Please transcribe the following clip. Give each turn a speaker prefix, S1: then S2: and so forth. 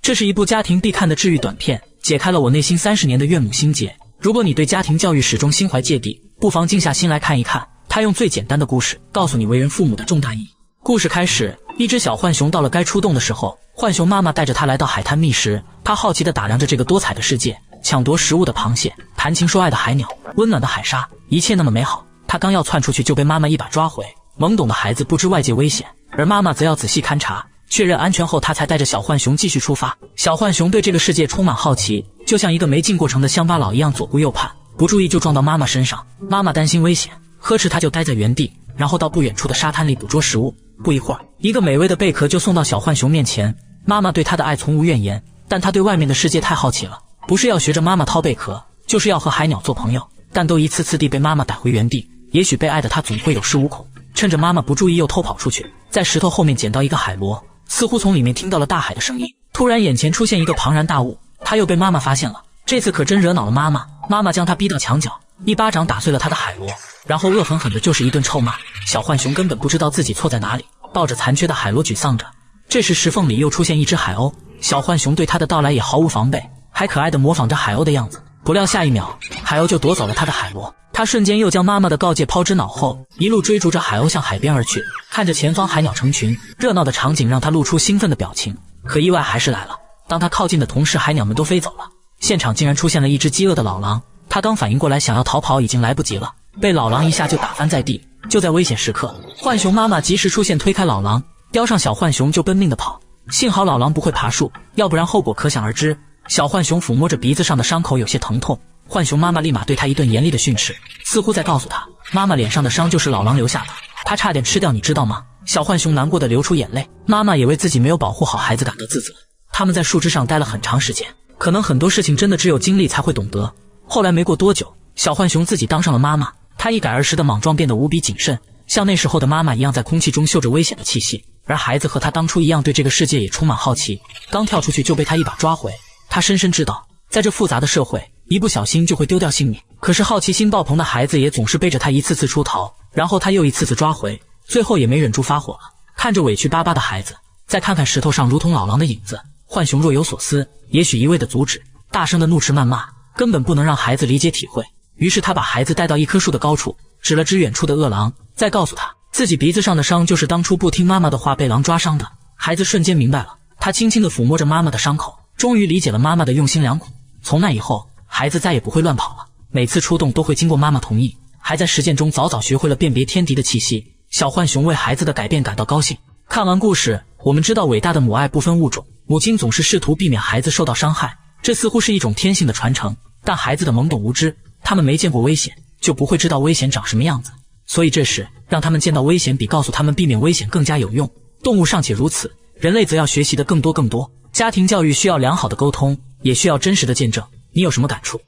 S1: 这是一部家庭必看的治愈短片，解开了我内心30年的怨母心结。如果你对家庭教育始终心怀芥蒂，不妨静下心来看一看。他用最简单的故事告诉你为人父母的重大意义。故事开始，一只小浣熊到了该出动的时候，浣熊妈妈带着它来到海滩觅食。它好奇地打量着这个多彩的世界，抢夺食物的螃蟹，谈情说爱的海鸟，温暖的海沙，一切那么美好。它刚要窜出去，就被妈妈一把抓回。懵懂的孩子不知外界危险，而妈妈则要仔细勘察，确认安全后，她才带着小浣熊继续出发。小浣熊对这个世界充满好奇，就像一个没进过城的乡巴佬一样左顾右盼，不注意就撞到妈妈身上。妈妈担心危险，呵斥他就待在原地，然后到不远处的沙滩里捕捉食物。不一会儿，一个美味的贝壳就送到小浣熊面前。妈妈对他的爱从无怨言，但他对外面的世界太好奇了，不是要学着妈妈掏贝壳，就是要和海鸟做朋友，但都一次次地被妈妈逮回原地。也许被爱的他总会有恃无恐，趁着妈妈不注意又偷跑出去，在石头后面捡到一个海螺，似乎从里面听到了大海的声音。突然眼前出现一个庞然大物，他又被妈妈发现了，这次可真惹恼了妈妈。妈妈将他逼到墙角，一巴掌打碎了他的海螺，然后恶狠狠的就是一顿臭骂。小浣熊根本不知道自己错在哪里，抱着残缺的海螺沮丧着。这时石缝里又出现一只海鸥，小浣熊对他的到来也毫无防备，还可爱的模仿着海鸥的样子。不料下一秒，海鸥就夺走了他的海螺。他瞬间又将妈妈的告诫抛之脑后，一路追逐着海鸥向海边而去。看着前方海鸟成群，热闹的场景让他露出兴奋的表情。可意外还是来了，当他靠近的同时，海鸟们都飞走了。现场竟然出现了一只饥饿的老狼，他刚反应过来想要逃跑，已经来不及了，被老狼一下就打翻在地。就在危险时刻，浣熊妈妈及时出现，推开老狼，叼上小浣熊就奔命的跑。幸好老狼不会爬树，要不然后果可想而知。小浣熊抚摸着鼻子上的伤口，有些疼痛。浣熊妈妈立马对他一顿严厉的训斥，似乎在告诉他，妈妈脸上的伤就是老狼留下的，他差点吃掉你知道吗？小浣熊难过的流出眼泪，妈妈也为自己没有保护好孩子感到自责。他们在树枝上待了很长时间，可能很多事情真的只有经历才会懂得。后来没过多久，小浣熊自己当上了妈妈，她一改儿时的莽撞，变得无比谨慎，像那时候的妈妈一样，在空气中嗅着危险的气息。而孩子和他当初一样，对这个世界也充满好奇，刚跳出去就被他一把抓回。他深深知道，在这复杂的社会，一不小心就会丢掉性命。可是好奇心爆棚的孩子也总是背着他一次次出逃，然后他又一次次抓回，最后也没忍住发火了。看着委屈巴巴的孩子，再看看石头上如同老狼的影子，浣熊若有所思，也许一味的阻止，大声的怒斥谩骂，根本不能让孩子理解体会。于是他把孩子带到一棵树的高处，指了指远处的饿狼，再告诉他自己鼻子上的伤就是当初不听妈妈的话被狼抓伤的。孩子瞬间明白了，他轻轻地抚摸着妈妈的伤口，终于理解了妈妈的用心良苦。从那以后，孩子再也不会乱跑了，每次出动都会经过妈妈同意，还在实践中早早学会了辨别天敌的气息。小浣熊为孩子的改变感到高兴。看完故事，我们知道伟大的母爱不分物种，母亲总是试图避免孩子受到伤害，这似乎是一种天性的传承。但孩子的懵懂无知，他们没见过危险，就不会知道危险长什么样子，所以这时让他们见到危险比告诉他们避免危险更加有用。动物尚且如此，人类则要学习的更多更多。家庭教育需要良好的沟通，也需要真实的见证。你有什么感触？